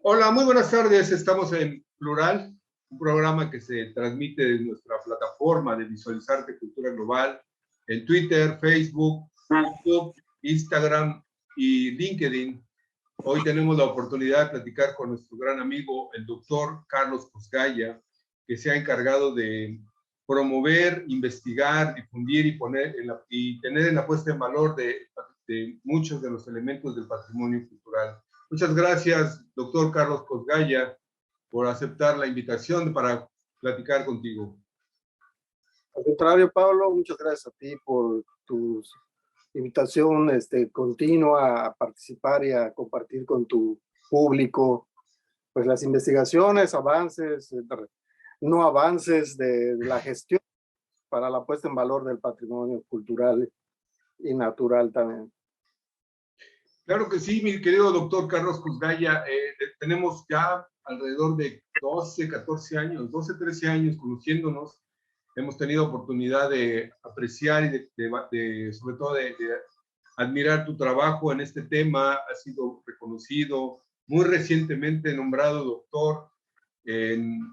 Hola, muy buenas tardes. Estamos en Plural, un programa que se transmite desde nuestra plataforma de Visualizarte Cultura Global en Twitter, Facebook, YouTube, Instagram y LinkedIn. Hoy tenemos la oportunidad de platicar con nuestro gran amigo, el doctor Carlos Cosgaya, que se ha encargado de promover, investigar, difundir y tener en la puesta en valor de muchos de los elementos del patrimonio cultural. Muchas gracias, doctor Carlos Cosgaya, por aceptar la invitación para platicar contigo. Al contrario, Pablo, muchas gracias a ti por tu invitación continua a participar y a compartir con tu público pues las investigaciones, avances, no avances de la gestión para la puesta en valor del patrimonio cultural y natural también. Claro que sí, mi querido doctor Carlos Cosgaya. Tenemos ya alrededor de 12, 14 años, 12, 13 años conociéndonos. Hemos tenido oportunidad de apreciar y sobre todo de admirar tu trabajo en este tema. Ha sido reconocido, muy recientemente nombrado doctor en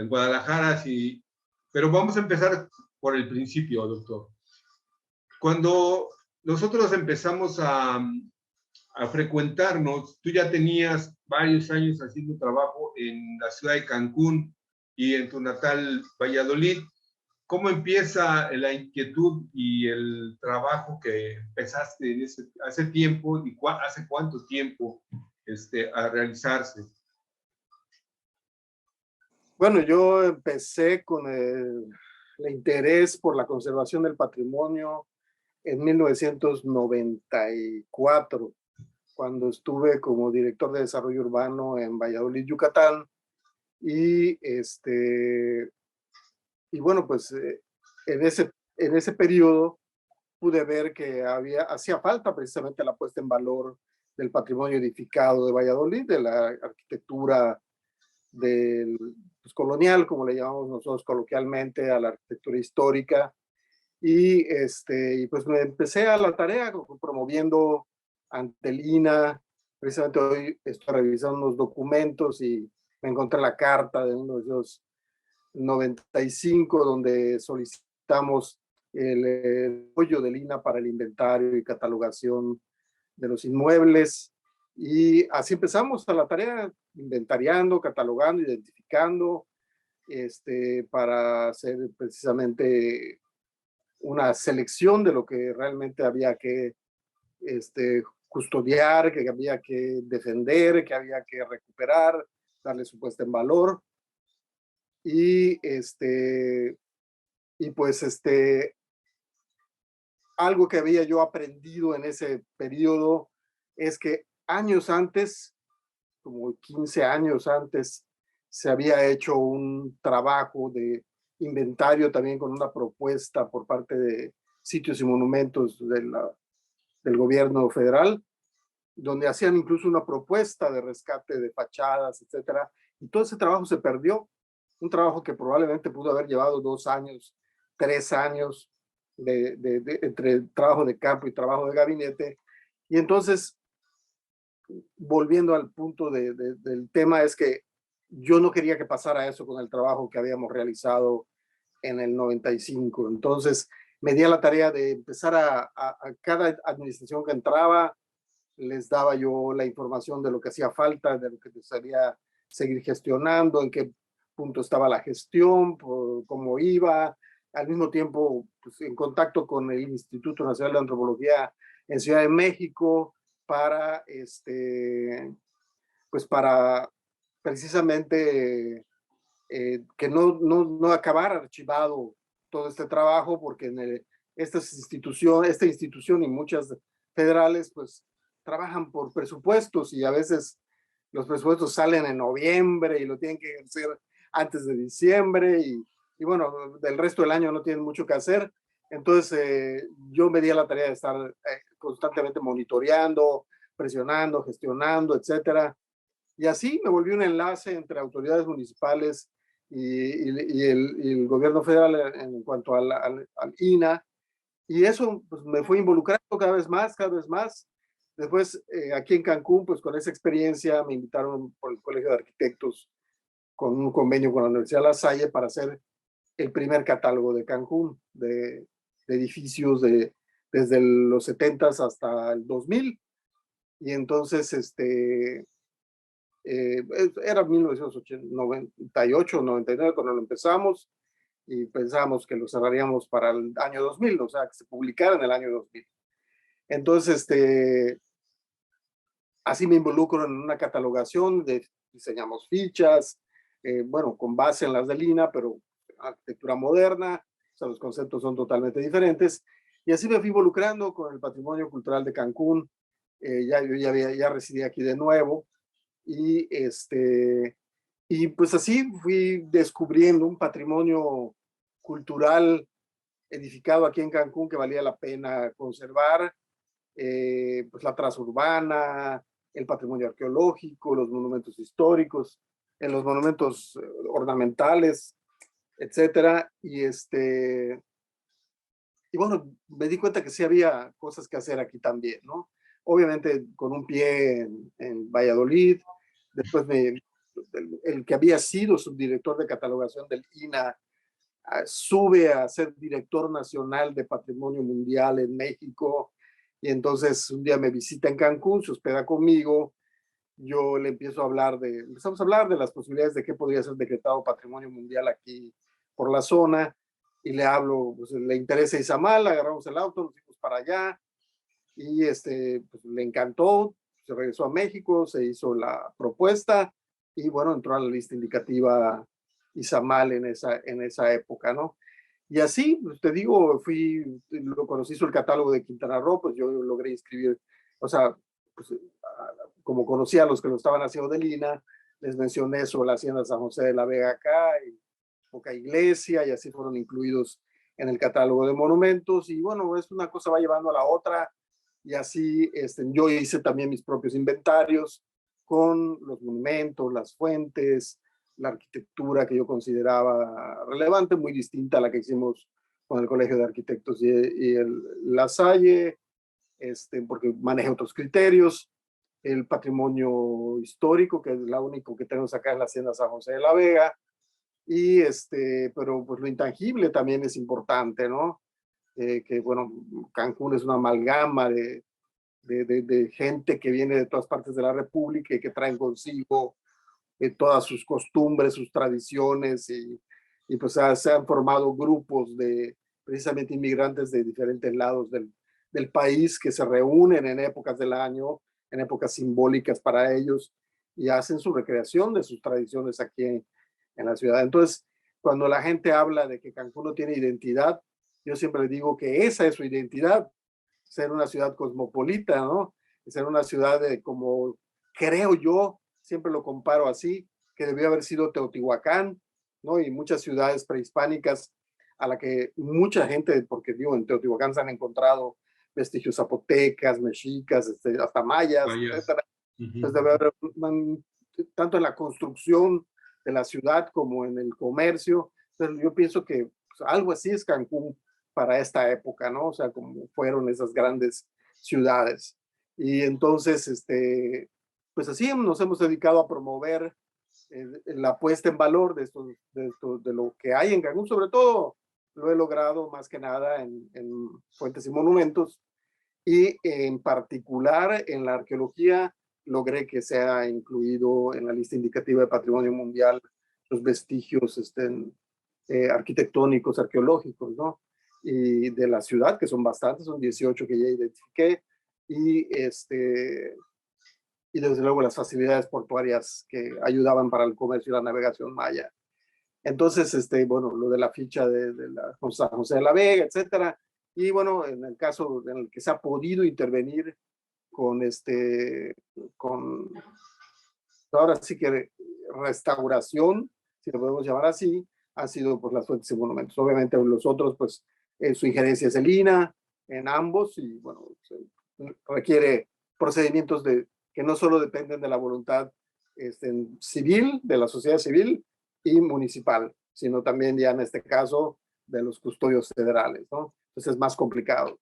Guadalajara. Sí, pero vamos a empezar por el principio, doctor. Cuando nosotros empezamos a frecuentarnos, tú ya tenías varios años haciendo trabajo en la ciudad de Cancún y en tu natal Valladolid. ¿Cómo empieza la inquietud y el trabajo que empezaste en hace tiempo y hace cuánto tiempo a realizarse? Bueno, yo empecé con el interés por la conservación del patrimonio en 1994, cuando estuve como director de desarrollo urbano en Valladolid, Yucatán. Y bueno, pues en ese periodo pude ver que hacía falta precisamente la puesta en valor del patrimonio edificado de Valladolid, de la arquitectura pues, colonial, como le llamamos nosotros coloquialmente, a la arquitectura histórica. Y pues me empecé a la tarea promoviendo ante el INAH. Precisamente hoy estoy revisando unos documentos y me encontré la carta de 1995 donde solicitamos el apoyo del INAH para el inventario y catalogación de los inmuebles. Y así empezamos a la tarea, inventariando, catalogando, identificando, para hacer precisamente una selección de lo que realmente había que custodiar, que había que defender, que había que recuperar, darle su puesta en valor. Y pues algo que había yo aprendido en ese periodo es que años antes, como 15 años antes, se había hecho un trabajo de inventario también con una propuesta por parte de Sitios y Monumentos del gobierno federal, donde hacían incluso una propuesta de rescate de fachadas, etcétera. Y todo ese trabajo se perdió. Un trabajo que probablemente pudo haber llevado 2 años, 3 años entre trabajo de campo y trabajo de gabinete. Y entonces, volviendo al punto del tema, es que yo no quería que pasara eso con el trabajo que habíamos realizado en el 95. Entonces, me di a la tarea de empezar a cada administración que entraba, les daba yo la información de lo que hacía falta, de lo que desearía seguir gestionando, en qué punto estaba la gestión, cómo iba, al mismo tiempo pues, en contacto con el Instituto Nacional de Antropología en Ciudad de México para, pues para precisamente que no acabara archivado todo este trabajo, porque esta institución y muchas federales pues trabajan por presupuestos y a veces los presupuestos salen en noviembre y lo tienen que hacer antes de diciembre y bueno, del resto del año no tienen mucho que hacer. Entonces yo me di a la tarea de estar constantemente monitoreando, presionando, gestionando, etcétera. Y así me volví un enlace entre autoridades municipales y el gobierno federal en cuanto al INAH. Y eso pues, me fue involucrando cada vez más, cada vez más. Después, aquí en Cancún, pues con esa experiencia me invitaron por el Colegio de Arquitectos con un convenio con la Universidad La Salle para hacer el primer catálogo de Cancún, de edificios desde los 70s hasta el 2000. Y entonces, era 1998, 99 cuando lo empezamos y pensábamos que lo cerraríamos para el año 2000, o sea, que se publicara en el año 2000. Entonces, así me involucro en una catalogación, diseñamos fichas, bueno, con base en las de Lina, pero arquitectura moderna, o sea, los conceptos son totalmente diferentes. Y así me fui involucrando con el patrimonio cultural de Cancún. Yo ya residí aquí de nuevo. Y pues así fui descubriendo un patrimonio cultural edificado aquí en Cancún que valía la pena conservar, pues la traza urbana, el patrimonio arqueológico, los monumentos históricos, en los monumentos ornamentales, etcétera. Y bueno, me di cuenta que sí había cosas que hacer aquí también, ¿no? Obviamente con un pie en Valladolid, después el que había sido subdirector de catalogación del INAH sube a ser director nacional de Patrimonio Mundial en México, y entonces un día me visita en Cancún, se hospeda conmigo, yo le empezamos a hablar de las posibilidades de qué podría ser decretado Patrimonio Mundial aquí por la zona, y le hablo, pues le interesa Izamal, agarramos el auto, nos fuimos para allá, y pues, le encantó, se regresó a México, se hizo la propuesta, y bueno, entró a la lista indicativa Izamal en esa época, ¿no? Y así, pues, te digo, cuando se hizo el catálogo de Quintana Roo, pues yo logré inscribir, o sea, pues, como conocía a los que lo estaban haciendo de Lina, les mencioné sobre la hacienda San José de la Vega acá, y Poca Iglesia, y así fueron incluidos en el catálogo de monumentos. Y bueno, es una cosa va llevando a la otra, y así yo hice también mis propios inventarios con los monumentos, las fuentes, la arquitectura que yo consideraba relevante, muy distinta a la que hicimos con el Colegio de Arquitectos y La Salle, porque maneja otros criterios. El patrimonio histórico, que es la único que tenemos acá en la Hacienda San José de la Vega, pero pues lo intangible también es importante, ¿no? Que bueno, Cancún es una amalgama de gente que viene de todas partes de la República y que traen consigo todas sus costumbres, sus tradiciones, y pues se han formado grupos de precisamente inmigrantes de diferentes lados del país que se reúnen en épocas del año, en épocas simbólicas para ellos, y hacen su recreación de sus tradiciones aquí en la ciudad. Entonces, cuando la gente habla de que Cancún no tiene identidad, yo siempre le digo que esa es su identidad, ser una ciudad cosmopolita, ¿no? Ser una ciudad como creo yo, siempre lo comparo así, que debió haber sido Teotihuacán, ¿no? Y muchas ciudades prehispánicas a la que mucha gente, porque digo, en Teotihuacán se han encontrado vestigios zapotecas, mexicas, hasta mayas, etcétera. Pues debe haber tanto en la construcción de la ciudad como en el comercio. Entonces yo pienso que pues, algo así es Cancún para esta época, ¿no? O sea, como fueron esas grandes ciudades. Y entonces, pues así nos hemos dedicado a promover la puesta en valor de lo que hay en Cancún. Sobre todo lo he logrado más que nada en fuentes y monumentos, y en particular en la arqueología logré que sea incluido en la lista indicativa de Patrimonio Mundial los vestigios arquitectónicos, arqueológicos, ¿no? Y de la ciudad, que son bastantes, son 18 que ya identifiqué, y desde luego las facilidades portuarias que ayudaban para el comercio y la navegación maya. Entonces, bueno, lo de la ficha de la San José de la Vega, etcétera. Y bueno, en el caso en el que se ha podido intervenir con ahora sí que restauración, si lo podemos llamar así, han sido pues las fuentes y monumentos. Obviamente los otros, pues su injerencia es el INAH en ambos, y bueno, requiere procedimientos que no solo dependen de la voluntad civil, de la sociedad civil y municipal, sino también ya en este caso de los custodios federales, ¿no? Entonces es más complicado.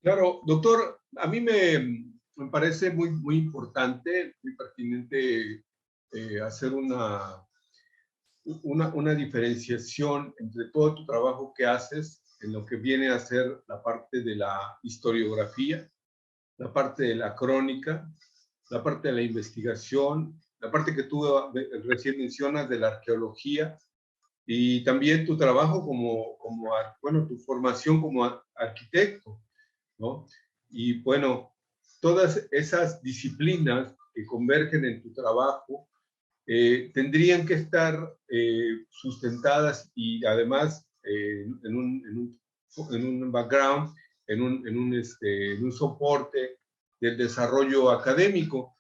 Claro, doctor, a mí me me parece muy importante, muy pertinente hacer una diferenciación entre todo tu trabajo que haces en lo que viene a ser la parte de la historiografía, la parte de la crónica, la parte de la investigación, la parte que tú recién mencionas de la arqueología y también tu trabajo bueno, tu formación como arquitecto, ¿no? Y bueno, todas esas disciplinas que convergen en tu trabajo tendrían que estar sustentadas y además en un background, en un soporte del desarrollo académico.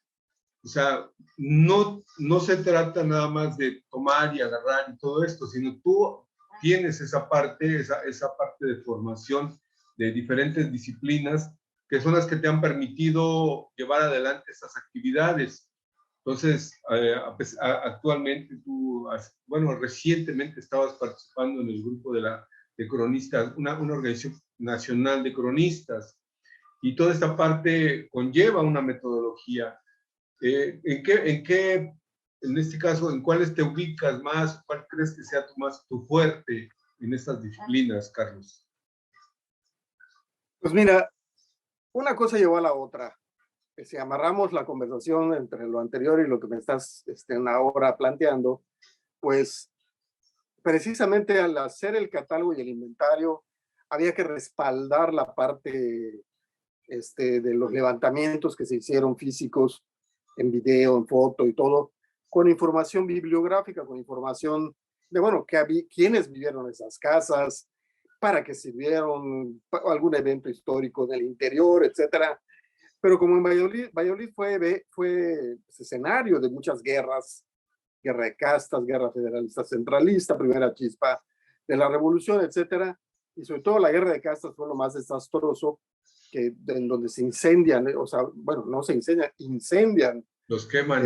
O sea, no se trata nada más de tomar y agarrar y todo esto, sino tú tienes esa parte de formación de diferentes disciplinas que son las que te han permitido llevar adelante esas actividades. Entonces, actualmente tú, bueno, recientemente estabas participando en el grupo de cronistas, una organización nacional de cronistas, y toda esta parte conlleva una metodología. En este caso, en cuáles te ubicas más? ¿Cuál crees que sea tu fuerte en estas disciplinas, Carlos? Pues mira, una cosa llevó a la otra. Si amarramos la conversación entre lo anterior y lo que me estás ahora planteando, pues precisamente al hacer el catálogo y el inventario, había que respaldar la parte de los levantamientos que se hicieron físicos en video, en foto y todo, con información bibliográfica, con información de, bueno, quiénes vivieron en esas casas, para qué sirvieron, algún evento histórico del interior, etcétera. Pero como en Valladolid fue escenario de muchas guerras, guerra de castas, guerra federalista centralista, primera chispa de la revolución, etcétera, y sobre todo la guerra de castas fue lo más desastroso, en donde se incendian, o sea, bueno, no se incendian, incendian. Los queman.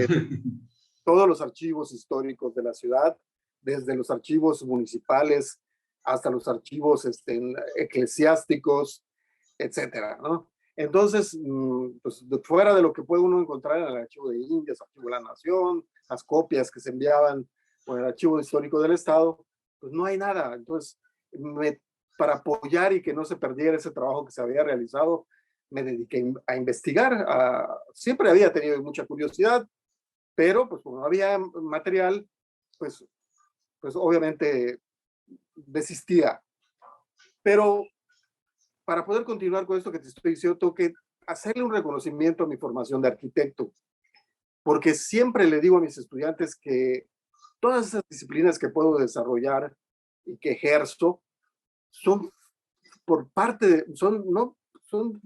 Todos los archivos históricos de la ciudad, desde los archivos municipales hasta los archivos eclesiásticos, etcétera, ¿no? Entonces, pues fuera de lo que puede uno encontrar en el archivo de Indias, archivo de la Nación, las copias que se enviaban por el archivo histórico del Estado, pues no hay nada. Entonces, para apoyar y que no se perdiera ese trabajo que se había realizado, me dediqué a investigar. Siempre había tenido mucha curiosidad, pero pues como no había material, pues obviamente desistía. Pero para poder continuar con esto que te estoy diciendo, tengo que hacerle un reconocimiento a mi formación de arquitecto, porque siempre le digo a mis estudiantes que todas esas disciplinas que puedo desarrollar y que ejerzo son por parte de, son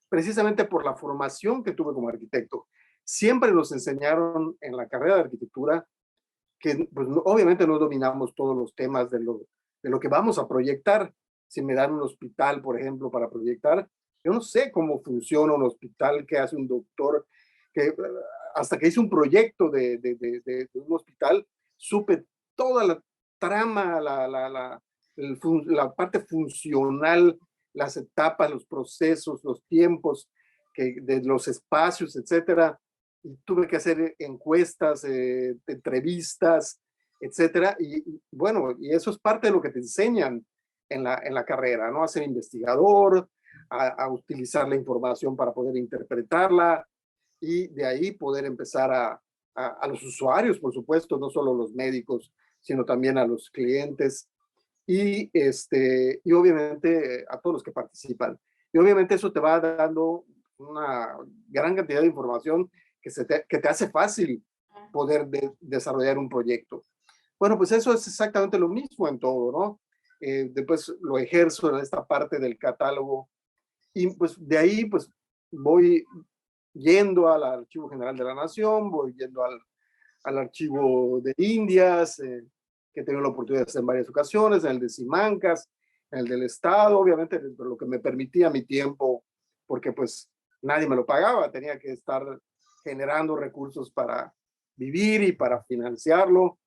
precisamente por la formación que tuve como arquitecto. Siempre nos enseñaron en la carrera de arquitectura que pues, obviamente no dominamos todos los temas de lo que vamos a proyectar. Si me dan un hospital, por ejemplo, para proyectar, yo no sé cómo funciona un hospital, qué hace un doctor, que hasta que hice un proyecto de un hospital, supe toda la trama, la parte funcional, las etapas, los procesos, los tiempos, de los espacios, etcétera. Y tuve que hacer encuestas, entrevistas, etcétera. Y bueno, y eso es parte de lo que te enseñan en la carrera, ¿no? A ser investigador, a utilizar la información para poder interpretarla y de ahí poder empezar a los usuarios, por supuesto, no solo los médicos, sino también a los clientes y obviamente a todos los que participan. Y obviamente eso te va dando una gran cantidad de información que te hace fácil poder desarrollar un proyecto. Bueno, pues eso es exactamente lo mismo en todo, ¿no? Después lo ejerzo en esta parte del catálogo y pues de ahí pues voy yendo al Archivo General de la Nación, voy yendo al Archivo de Indias, que he tenido la oportunidad de hacer en varias ocasiones, en el de Simancas, en el del Estado, obviamente lo que me permitía mi tiempo, porque pues nadie me lo pagaba, tenía que estar generando recursos para vivir y para financiarlo,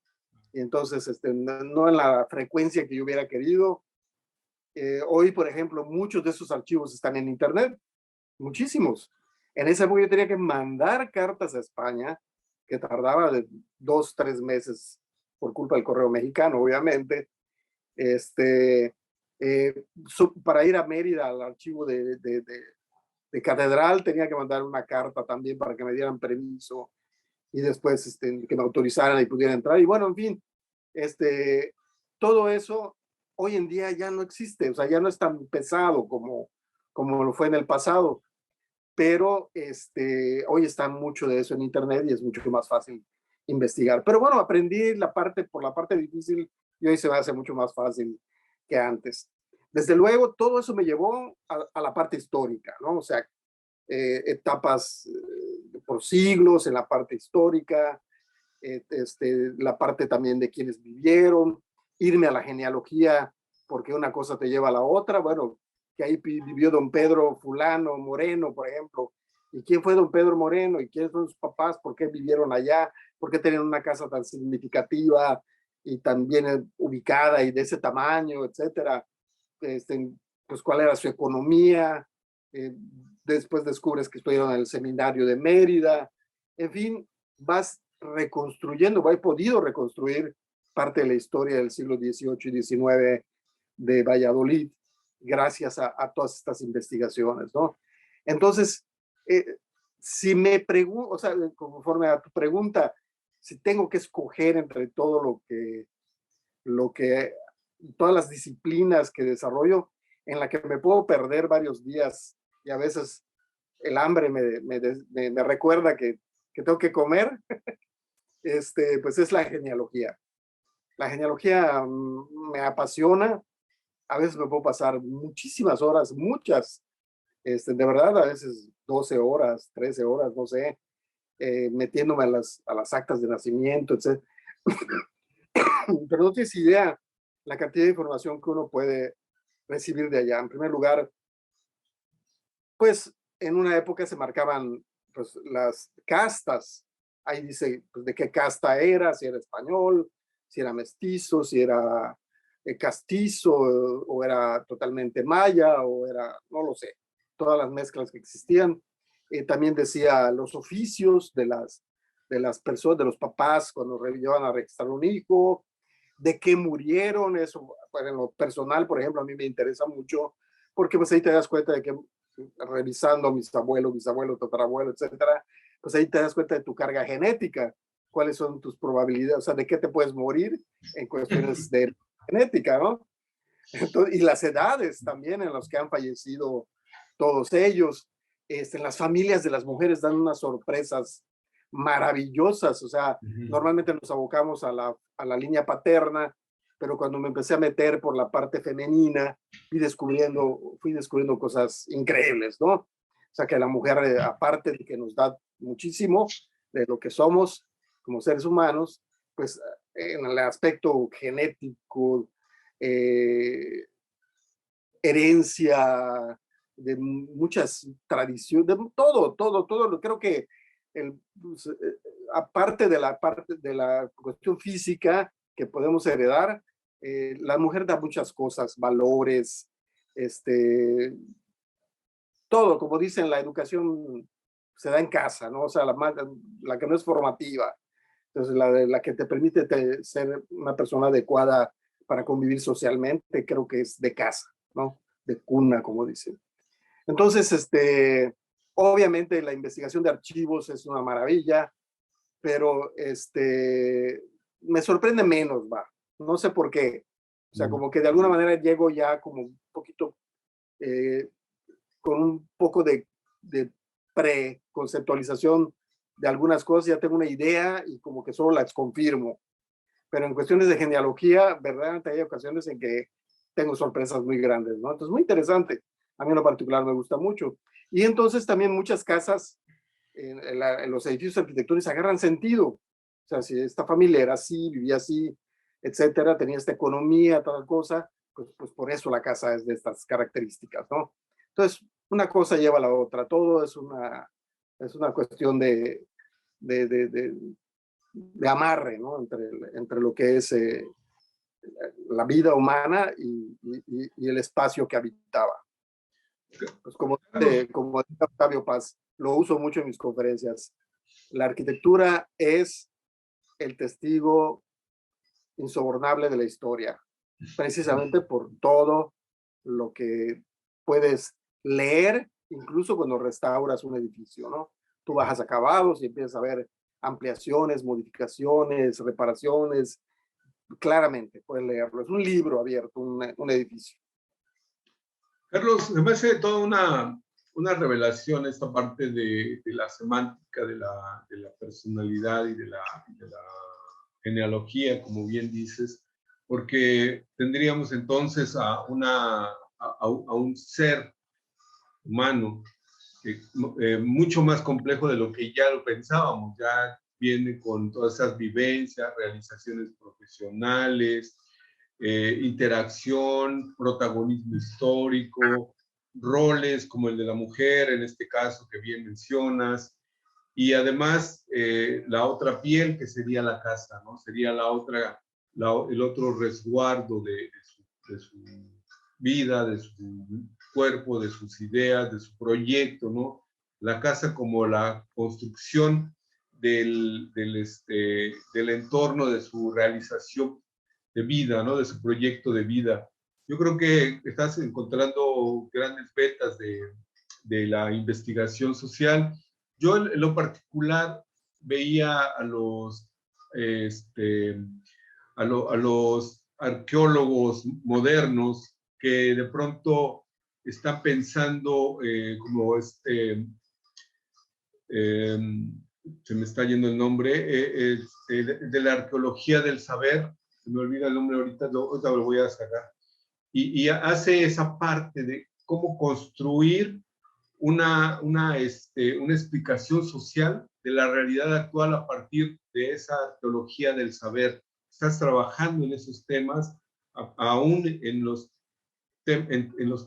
y entonces no en la frecuencia que yo hubiera querido. Hoy, por ejemplo, muchos de esos archivos están en internet, muchísimos. En esa época yo tenía que mandar cartas a España, que tardaba de 2, 3 meses por culpa del correo mexicano, obviamente. Para ir a Mérida al archivo de catedral tenía que mandar una carta también para que me dieran permiso y después que me autorizaran y pudiera entrar. Y bueno, en fin, todo eso hoy en día ya no existe, o sea, ya no es tan pesado como lo fue en el pasado, pero hoy está mucho de eso en internet y es mucho más fácil investigar. Pero bueno, aprendí por la parte difícil y hoy se me hace mucho más fácil que antes. Desde luego, todo eso me llevó a la parte histórica, ¿no? O sea, etapas por siglos en la parte histórica, la parte también de quienes vivieron, irme a la genealogía, porque una cosa te lleva a la otra. Bueno, que ahí vivió don Pedro Fulano Moreno, por ejemplo. ¿Y quién fue don Pedro Moreno? ¿Y quiénes fueron sus papás? ¿Por qué vivieron allá? ¿Por qué tenían una casa tan significativa y tan bien ubicada y de ese tamaño, etcétera? Pues cuál era su economía. Después descubres que estuvieron en el seminario de Mérida. En fin, vas reconstruyendo, he podido reconstruir parte de la historia del siglo XVIII y XIX de Valladolid gracias a todas estas investigaciones, ¿no? Entonces, si me pregunto, o sea, conforme a tu pregunta, si tengo que escoger entre todo todas las disciplinas que desarrollo, en la que me puedo perder varios días y a veces el hambre me recuerda que tengo que comer, pues es la genealogía. La genealogía me apasiona. A veces me puedo pasar muchísimas horas, muchas, de verdad, a veces 12 horas, 13 horas, no sé, metiéndome a las actas de nacimiento, etc. Pero no tienes idea la cantidad de información que uno puede recibir de allá. En primer lugar, pues en una época se marcaban pues, las castas. Ahí dice pues, de qué casta era, si era español, si era mestizo, si era castizo, o era totalmente maya, o era, no lo sé, todas las mezclas que existían. También decía los oficios de las personas, de los papás cuando llevan a registrar un hijo, de qué murieron. Eso, pues, en lo personal, por ejemplo, a mí me interesa mucho, porque pues ahí te das cuenta de que revisando mis abuelos, tatarabuelos, etcétera, pues ahí te das cuenta de tu carga genética, cuáles son tus probabilidades, o sea, de qué te puedes morir en cuestiones de genética, ¿no? Entonces, y las edades también en las que han fallecido todos ellos. En las familias de las mujeres dan unas sorpresas maravillosas, o sea, normalmente nos abocamos a la línea paterna, pero cuando me empecé a meter por la parte femenina, fui descubriendo cosas increíbles, ¿no? O sea, que la mujer, aparte de que nos da muchísimo de lo que somos como seres humanos, pues en el aspecto genético, herencia, de muchas tradiciones, de todo. Creo que pues, aparte de la cuestión física que podemos heredar, la mujer da muchas cosas, valores, todo, como dicen, la educación se da en casa, ¿no? O sea, la que no es formativa. Entonces, la que te permite ser una persona adecuada para convivir socialmente, creo que es de casa, ¿no? De cuna, como dicen. Entonces, obviamente la investigación de archivos es una maravilla, pero me sorprende menos, va. No sé por qué. O sea, como que de alguna manera llego ya como un poquito, con un poco de preconceptualización de algunas cosas, ya tengo una idea y como que solo las confirmo. Pero en cuestiones de genealogía, verdaderamente hay ocasiones en que tengo sorpresas muy grandes, ¿no? Entonces, muy interesante. A mí en lo particular me gusta mucho. Y entonces también muchas casas en los edificios arquitectónicos agarran sentido. O sea, si esta familia era así, vivía así, etcétera, tenía esta economía, tal cosa, pues por eso la casa es de estas características, ¿no? Entonces, una cosa lleva a la otra. Todo es una cuestión de amarre, ¿no? Entre lo que es la vida humana y el espacio que habitaba. Pues como dice Octavio Paz, lo uso mucho en mis conferencias. La arquitectura es el testigo insobornable de la historia, precisamente por todo lo que puedes leer, incluso cuando restauras un edificio, ¿no? Tú bajas acabados y empiezas a ver ampliaciones, modificaciones, reparaciones, claramente puedes leerlo. Es un libro abierto, un edificio. Carlos, me parece toda una revelación esta parte de la semántica, de la personalidad y de la genealogía, como bien dices, porque tendríamos entonces a un ser humano mucho más complejo de lo que ya lo pensábamos. Ya viene con todas esas vivencias, realizaciones profesionales, interacción, protagonismo histórico, roles como el de la mujer, en este caso que bien mencionas, y además la otra piel que sería la casa, ¿no? Sería el otro resguardo de su vida, de su cuerpo, de sus ideas, de su proyecto, ¿no? La casa como la construcción del entorno de su realización de vida, ¿no? De su proyecto de vida. Yo creo que estás encontrando grandes vetas de la investigación social. Yo en lo particular veía a los arqueólogos modernos que de pronto están pensando se me está yendo el nombre, de la arqueología del saber, se me olvida el nombre ahorita lo voy a sacar, y hace esa parte de cómo construir una explicación social de la realidad actual a partir de esa arqueología del saber. Estás trabajando en esos temas, aún en los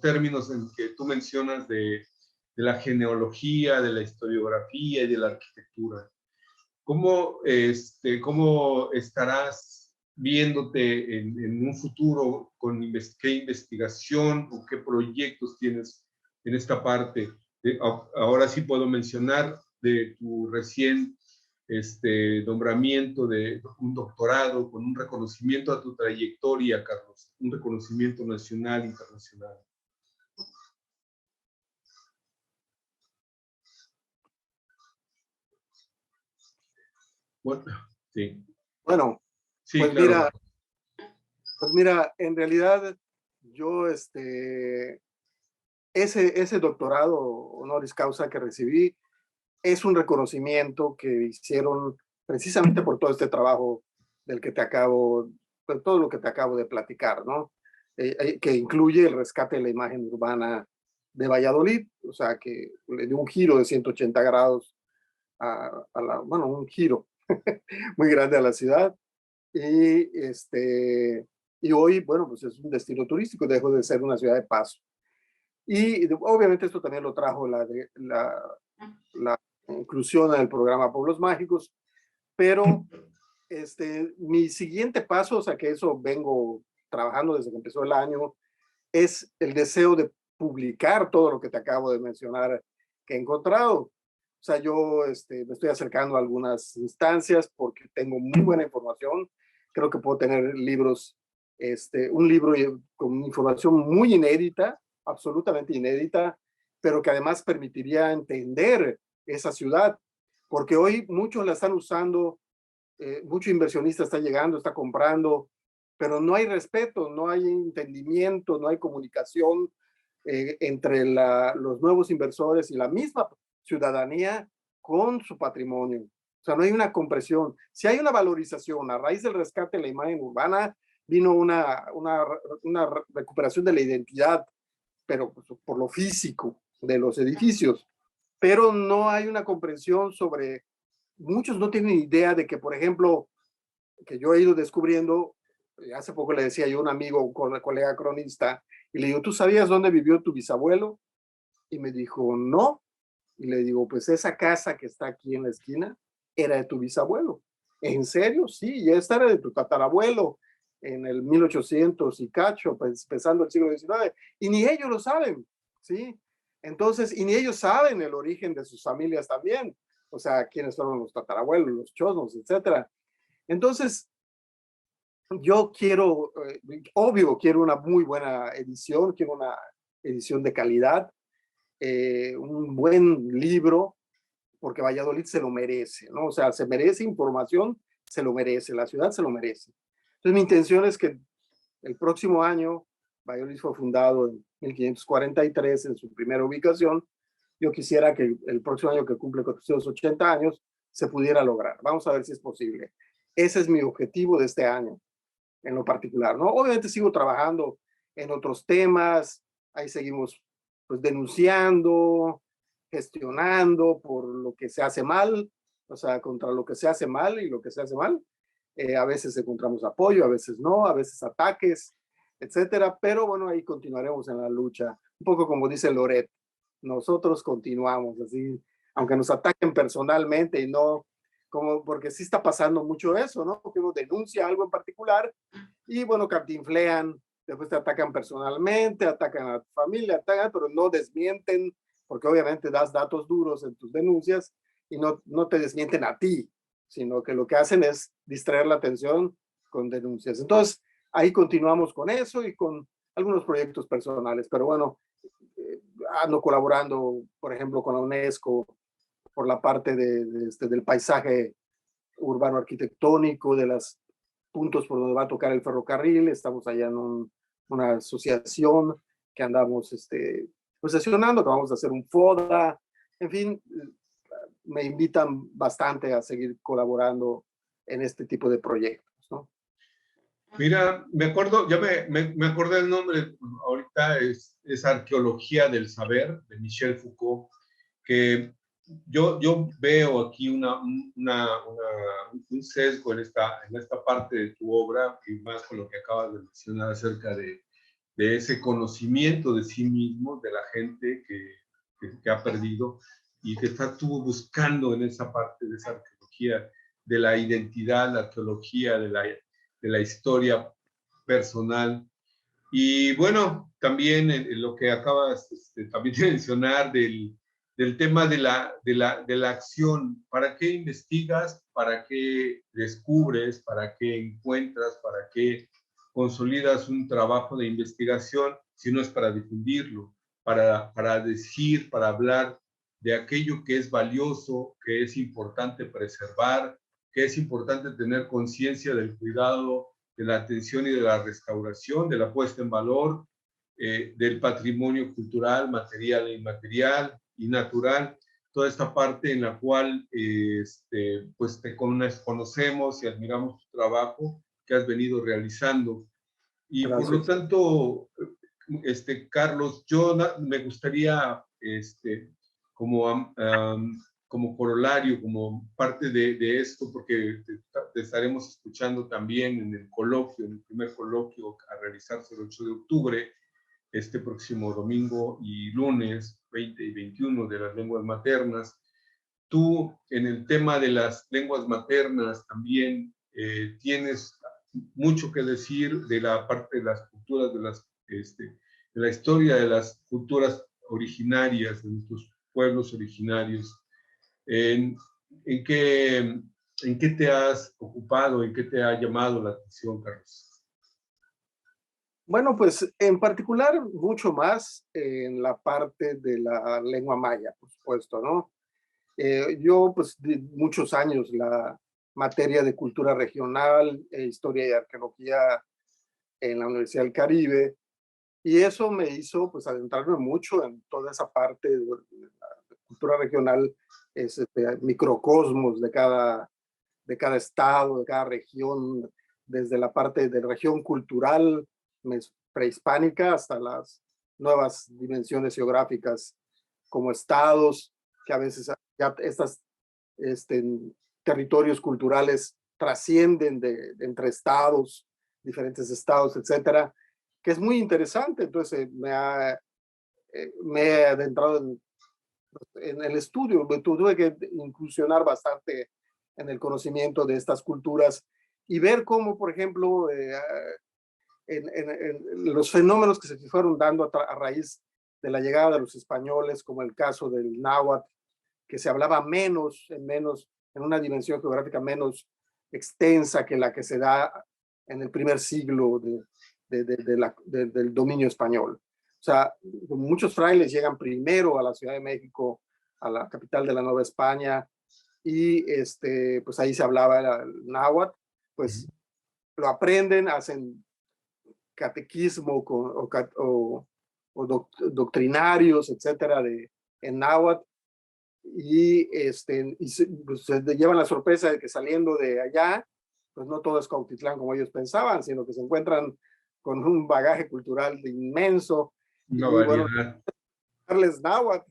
términos en que tú mencionas de la genealogía, de la historiografía y de la arquitectura. ¿Cómo estarás viéndote en un futuro? ¿Qué investigación o qué proyectos tienes en esta parte? Ahora sí puedo mencionar de tu recién nombramiento de un doctorado con un reconocimiento a tu trayectoria, Carlos, un reconocimiento nacional, internacional. Bueno, sí. Bueno, Sí, pues claro. mira, en realidad yo ese doctorado honoris causa que recibí es un reconocimiento que hicieron precisamente por todo este trabajo del que por todo lo que te acabo de platicar, ¿no? Que incluye el rescate de la imagen urbana de Valladolid, o sea, que le dio un giro de 180 grados bueno, un giro muy grande a la ciudad. Y hoy, bueno, pues es un destino turístico, dejó de ser una ciudad de paso. Y obviamente esto también lo trajo la inclusión en el programa Pueblos Mágicos, pero mi siguiente paso, o sea que eso vengo trabajando desde que empezó el año, es el deseo de publicar todo lo que te acabo de mencionar que he encontrado. O sea, yo me estoy acercando a algunas instancias porque tengo muy buena información. Creo que puedo tener libros, un libro con información muy inédita, absolutamente inédita, pero que además permitiría entender esa ciudad, porque hoy muchos la están usando, mucho inversionista está llegando, está comprando, pero no hay respeto, no hay entendimiento, no hay comunicación entre los nuevos inversores y la misma ciudadanía con su patrimonio. O sea, no hay una compresión. Si hay una valorización a raíz del rescate de la imagen urbana, vino una recuperación de la identidad, pero por lo físico de los edificios. Pero no hay una comprensión sobre, muchos no tienen idea de que, por ejemplo, que yo he ido descubriendo, hace poco le decía yo a un amigo, un colega cronista, y le digo, ¿tú sabías dónde vivió tu bisabuelo? Y me dijo, no. Y le digo, pues esa casa que está aquí en la esquina era de tu bisabuelo. ¿En serio? Sí, ya esta era de tu tatarabuelo en el 1800 y cacho, pues, empezando el siglo XIX. Y ni ellos lo saben, ¿sí? Entonces, y ni ellos saben el origen de sus familias también, o sea, quiénes fueron los tatarabuelos, los chosnos, etcétera. Entonces, yo quiero, obvio, quiero una muy buena edición, quiero una edición de calidad, un buen libro, porque Valladolid se lo merece, ¿no? O sea, se merece información, se lo merece, la ciudad se lo merece. Entonces, mi intención es que el próximo año, Valladolid fue fundado en 1543 en su primera ubicación. Yo quisiera que el próximo año, que cumple 480 años, se pudiera lograr. Vamos a ver si es posible. Ese es mi objetivo de este año, en lo particular, ¿no? Obviamente sigo trabajando en otros temas, ahí seguimos pues denunciando, gestionando por lo que se hace mal, o sea, contra lo que se hace mal y lo que se hace mal. A veces encontramos apoyo, a veces no, a veces ataques, etcétera, pero bueno, ahí continuaremos en la lucha. Un poco como dice Loret, nosotros continuamos así, aunque nos ataquen personalmente y no, como, porque sí está pasando mucho eso, ¿no? Porque uno denuncia algo en particular y bueno, cantinflean, después te atacan personalmente, atacan a tu familia, atacan, pero no desmienten, porque obviamente das datos duros en tus denuncias y no te desmienten a ti, sino que lo que hacen es distraer la atención con denuncias. Entonces, ahí continuamos con eso y con algunos proyectos personales, pero bueno, ando colaborando, por ejemplo, con la UNESCO por la parte del paisaje urbano arquitectónico, de los puntos por donde va a tocar el ferrocarril. Estamos allá en una asociación que andamos pues sesionando, que vamos a hacer un FODA, en fin, me invitan bastante a seguir colaborando en este tipo de proyectos, ¿no? Mira, me acuerdo, ya me acordé el nombre, ahorita es Arqueología del Saber, de Michel Foucault, que yo veo aquí un sesgo en esta parte de tu obra, y más con lo que acabas de mencionar acerca de ese conocimiento de sí mismo, de la gente que ha perdido, y que está tú buscando en esa parte de esa arqueología, de la identidad, la arqueología de la historia personal. Y bueno, también en lo que acabas también de mencionar del tema de la acción. ¿Para qué investigas? ¿Para qué descubres? ¿Para qué encuentras? ¿Para qué consolidas un trabajo de investigación si no es para difundirlo? Para decir, para hablar de aquello que es valioso, que es importante preservar, que es importante tener conciencia del cuidado, de la atención y de la restauración, de la puesta en valor, del patrimonio cultural, material e inmaterial y natural, toda esta parte en la cual pues te conocemos y admiramos tu trabajo que has venido realizando. Y Gracias. por lo tanto, Carlos, yo me gustaría, como, como corolario, como parte de esto, porque te estaremos escuchando también en el coloquio, en el primer coloquio a realizarse el 8 de octubre, este próximo domingo y lunes 20 y 21 de las lenguas maternas. Tú, en el tema de las lenguas maternas, también tienes mucho que decir de la parte de las culturas, de la historia de las culturas originarias, de nuestros pueblos originarios. ¿En, en, qué, ¿En qué te has ocupado? ¿En qué te ha llamado la atención, Carlos? Bueno, pues en particular mucho más en la parte de la lengua maya, por supuesto, ¿no? Yo pues di muchos años la materia de cultura regional, historia y arqueología en la Universidad del Caribe, y eso me hizo pues adentrarme mucho en toda esa parte de la cultura regional, es microcosmos de cada estado, de cada región, desde la parte de región cultural prehispánica hasta las nuevas dimensiones geográficas como estados, que a veces ya estos territorios culturales trascienden de entre estados, diferentes estados, etcétera, que es muy interesante. Entonces me he adentrado en el estudio, tuve que incursionar bastante en el conocimiento de estas culturas y ver cómo, por ejemplo, en los fenómenos que se fueron dando a raíz de la llegada de los españoles, como el caso del náhuatl, que se hablaba en una dimensión geográfica menos extensa que la que se da en el primer siglo del dominio español. O sea, muchos frailes llegan primero a la Ciudad de México, a la capital de la Nueva España, y pues ahí se hablaba el náhuatl, pues lo aprenden, hacen catequismo doctrinarios, etcétera, en náhuatl, y pues, se llevan la sorpresa de que saliendo de allá, pues no todo es Cuautitlán como ellos pensaban, sino que se encuentran con un bagaje cultural inmenso. Una y variedad. bueno, darles náhuatl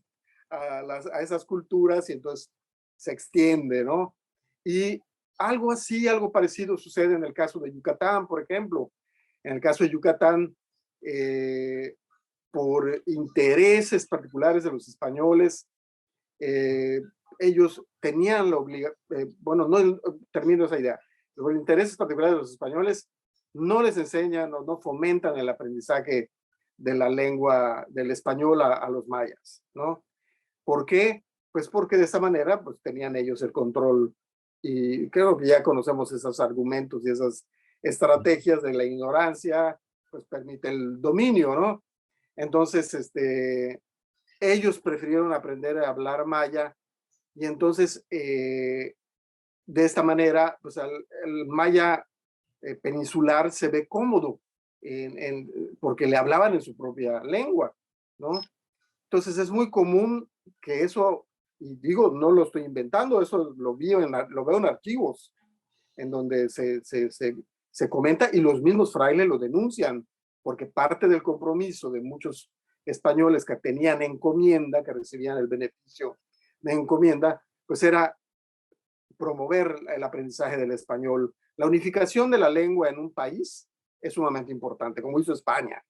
a esas culturas, y entonces se extiende, ¿no? Y algo así, algo parecido sucede en el caso de Yucatán, por ejemplo. En el caso de Yucatán, por intereses particulares de los españoles, ellos tenían la obligación, bueno, no termino esa idea, por intereses particulares de los españoles, no les enseñan o no fomentan el aprendizaje de la lengua del español a los mayas, ¿no? ¿Por qué? Pues porque de esta manera pues tenían ellos el control, y creo que ya conocemos esos argumentos y esas estrategias de la ignorancia, pues permite el dominio, ¿no? Entonces, ellos prefirieron aprender a hablar maya, y entonces de esta manera pues el maya peninsular se ve cómodo porque le hablaban en su propia lengua, ¿no? Entonces es muy común que eso, y digo, no lo estoy inventando, eso lo veo en archivos en donde se comenta, y los mismos frailes lo denuncian, porque parte del compromiso de muchos españoles que tenían encomienda, que recibían el beneficio de encomienda, pues era promover el aprendizaje del español. La unificación de la lengua en un país es sumamente importante, como hizo España,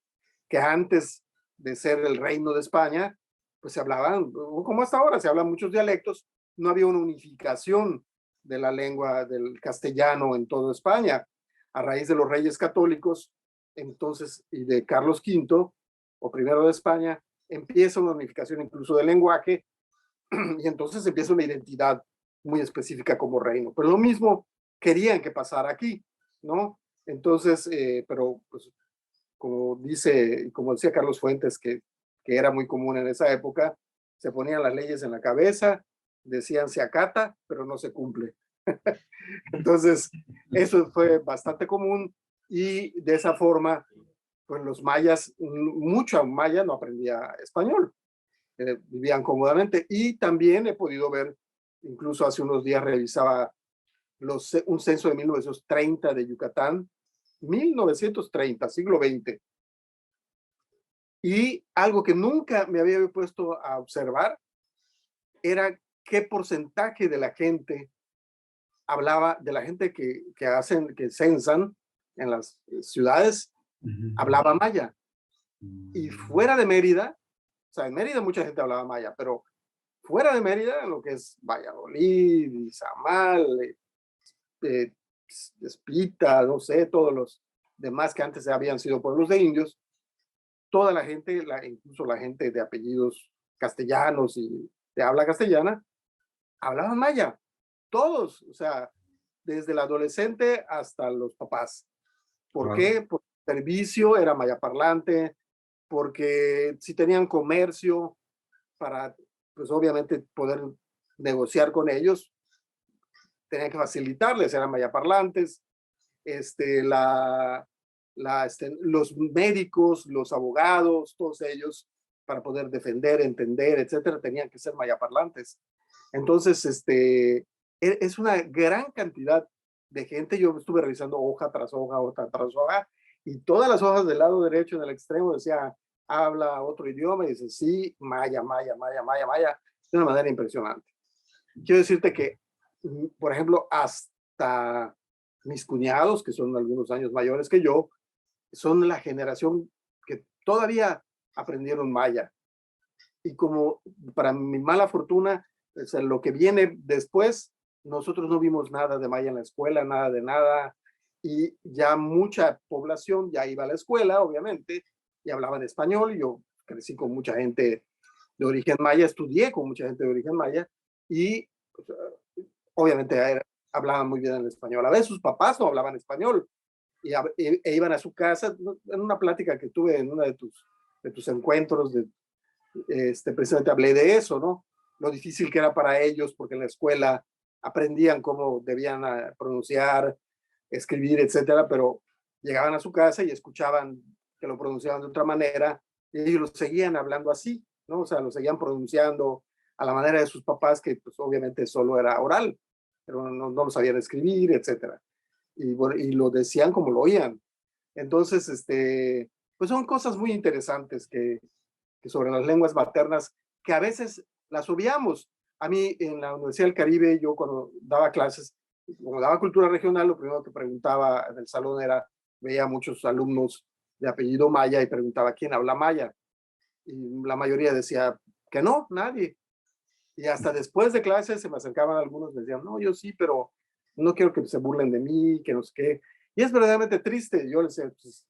que antes de ser el reino de España, pues se hablaban, como hasta ahora, se hablan muchos dialectos, no había una unificación de la lengua del castellano en toda España. A raíz de los reyes católicos, entonces, y de Carlos V, o primero de España, empieza una unificación incluso del lenguaje, y entonces empieza una identidad muy específica como reino. Pero lo mismo querían que pasara aquí, ¿no? Entonces, pero pues como decía Carlos Fuentes, que era muy común en esa época, se ponían las leyes en la cabeza, decían se acata, pero no se cumple. Entonces, eso fue bastante común, y de esa forma, pues los mayas, mucho maya no aprendía español, vivían cómodamente. Y también he podido ver, incluso hace unos días revisaba un censo de 1930 de Yucatán, 1930, siglo XX. Y algo que nunca me había puesto a observar era qué porcentaje de la gente hablaba, de la gente que censan en las ciudades, hablaba maya. Y fuera de Mérida, o sea, en Mérida mucha gente hablaba maya, pero fuera de Mérida, en lo que es Valladolid, Izamal, Espita, no sé, todos los demás que antes habían sido pueblos de indios, toda la gente, incluso la gente de apellidos castellanos y de habla castellana, hablaban maya. Todos, o sea, desde el adolescente hasta los papás. ¿Por qué? Porque el servicio era maya parlante, porque si tenían comercio, para, pues obviamente poder negociar con ellos, tenían que facilitarles, eran maya parlantes. Los médicos, los abogados, todos ellos, para poder defender, entender, etcétera, tenían que ser mayaparlantes. Entonces, es una gran cantidad de gente. Yo estuve revisando hoja tras hoja tras hoja, y todas las hojas del lado derecho en el extremo decía, habla otro idioma, y dice, sí, maya, de una manera impresionante. Quiero decirte que, por ejemplo, hasta mis cuñados, que son algunos años mayores que yo, son la generación que todavía aprendieron maya. Y como para mi mala fortuna, o sea, lo que viene después, nosotros no vimos nada de maya en la escuela, nada de nada, y ya mucha población ya iba a la escuela, obviamente, y hablaban español. Yo crecí con mucha gente de origen maya, estudié con mucha gente de origen maya y pues, obviamente hablaban muy bien el español. A veces sus papás no hablaban español e iban a su casa. En una plática que tuve en uno de tus encuentros, precisamente hablé de eso, ¿no? Lo difícil que era para ellos, porque en la escuela aprendían cómo debían pronunciar, escribir, etcétera, pero llegaban a su casa y escuchaban que lo pronunciaban de otra manera y ellos lo seguían hablando así, ¿no? O sea, lo seguían pronunciando a la manera de sus papás, que pues obviamente solo era oral, pero no lo sabían escribir, etcétera. Y, bueno, y lo decían como lo oían. Entonces, pues son cosas muy interesantes que sobre las lenguas maternas, que a veces las obviamos. A mí en la Universidad del Caribe, yo cuando daba clases, como daba cultura regional, lo primero que preguntaba en el salón era, veía a muchos alumnos de apellido maya y preguntaba, ¿quién habla maya? Y la mayoría decía que no, nadie. Y hasta después de clases se me acercaban algunos, me decían, no, yo sí, pero no quiero que se burlen de mí, que no sé qué. Y es verdaderamente triste. Yo les decía, pues,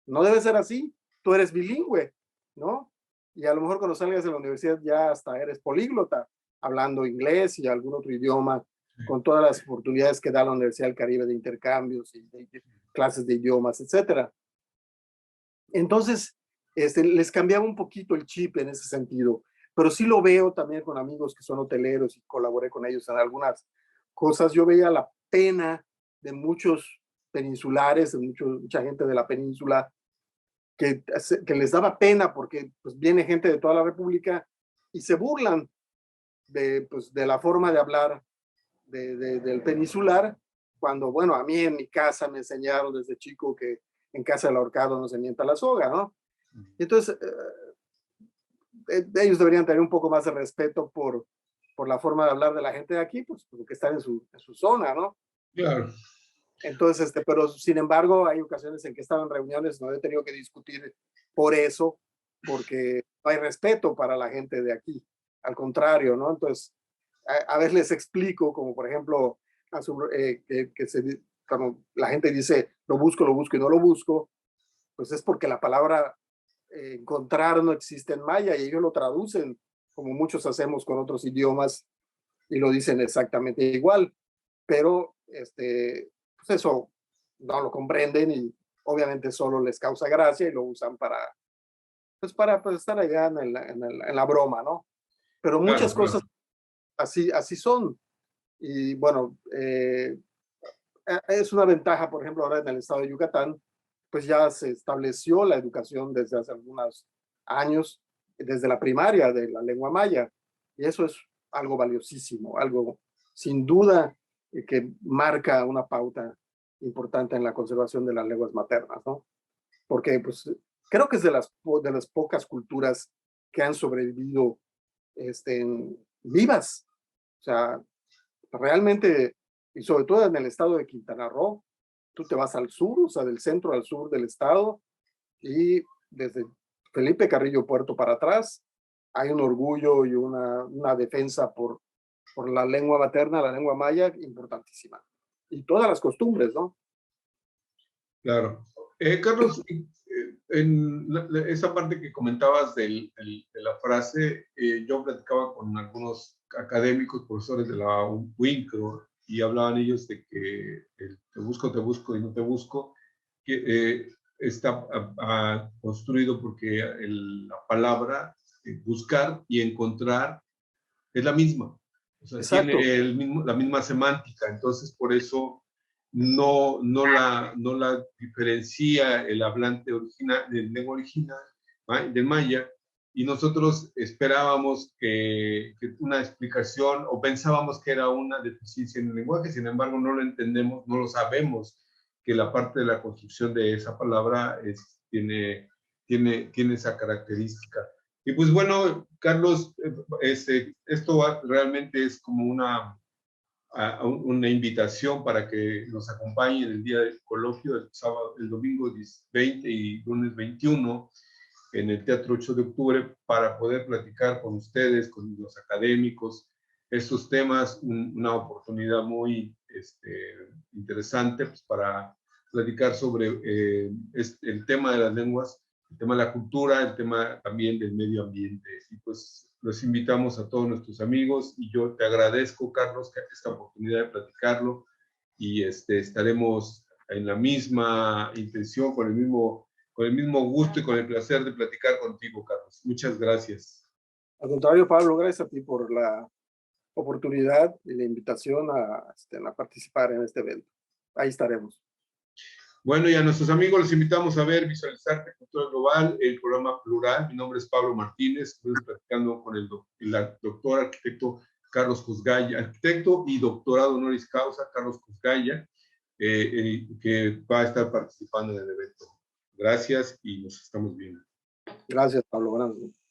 no debe ser así, tú eres bilingüe, ¿no? Y a lo mejor cuando salgas de la universidad ya hasta eres políglota, hablando inglés y algún otro idioma, con todas las oportunidades que da la Universidad del Caribe de intercambios y de clases de idiomas, etcétera. Entonces, les cambiaba un poquito el chip en ese sentido, pero sí lo veo también con amigos que son hoteleros y colaboré con ellos en algunas cosas. Yo veía la pena de muchos peninsulares, de mucha gente de la península, que les daba pena porque pues, viene gente de toda la República y se burlan pues, de la forma de hablar del peninsular, cuando, bueno, a mí en mi casa me enseñaron desde chico que en casa del ahorcado no se mienta la soga, ¿no? Entonces, ellos deberían tener un poco más de respeto por la forma de hablar de la gente de aquí, pues porque están en su zona, ¿no? Claro. Entonces, pero sin embargo, hay ocasiones en que he estado en reuniones, no he tenido que discutir por eso, porque no hay respeto para la gente de aquí. Al contrario, ¿no? Entonces, a veces les explico, como por ejemplo, cuando la gente dice lo busco y no lo busco, pues es porque la palabra encontrar no existe en maya y ellos lo traducen como muchos hacemos con otros idiomas y lo dicen exactamente igual, pero pues eso no lo comprenden y obviamente solo les causa gracia y lo usan para estar allá en la broma, ¿no? Pero muchas Claro, cosas claro. así son. Y bueno, es una ventaja, por ejemplo, ahora en el estado de Yucatán, pues ya se estableció la educación desde hace algunos años, desde la primaria de la lengua maya. Y eso es algo valiosísimo, algo sin duda que marca una pauta importante en la conservación de las lenguas maternas, ¿no? Porque pues creo que es de las pocas culturas que han sobrevivido vivas. O sea, realmente, y sobre todo en el estado de Quintana Roo, tú te vas al sur, o sea, del centro al sur del estado, y desde Felipe Carrillo Puerto para atrás, hay un orgullo y una defensa por la lengua materna, la lengua maya, importantísima. Y todas las costumbres, ¿no? Claro. Carlos, en esa parte que comentabas de la frase, yo platicaba con algunos académicos, profesores de la UINCRO, y hablaban ellos de que el te busco y no te busco, que está construido porque la palabra buscar y encontrar es la misma. O sea, tiene Exacto. la misma semántica, entonces por eso no la diferencia el hablante original, del lengua original, del maya, y nosotros esperábamos que una explicación o pensábamos que era una deficiencia en el lenguaje, sin embargo no lo entendemos, no lo sabemos, que la parte de la construcción de esa palabra tiene esa característica. Y pues bueno, Carlos, esto realmente es como una invitación para que nos acompañen el día del coloquio, el domingo 20 y lunes 21, en el Teatro 8 de Octubre, para poder platicar con ustedes, con los académicos, estos temas, una oportunidad muy interesante pues, para platicar sobre el tema de las lenguas, el tema de la cultura, el tema también del medio ambiente. Y pues los invitamos a todos nuestros amigos y yo te agradezco, Carlos, que esta oportunidad de platicarlo y estaremos en la misma intención, con el mismo gusto y con el placer de platicar contigo, Carlos. Muchas gracias. Al contrario, Pablo, gracias a ti por la oportunidad y la invitación a participar en este evento. Ahí estaremos. Bueno, y a nuestros amigos los invitamos a ver Visualizarte Cultura Global, el programa Plural. Mi nombre es Pablo Martínez, estoy platicando con el doctor arquitecto Carlos Cusgaya, arquitecto y doctorado honoris causa Carlos Cusgaya, que va a estar participando en el evento. Gracias y nos estamos viendo. Gracias, Pablo. Buenas noches.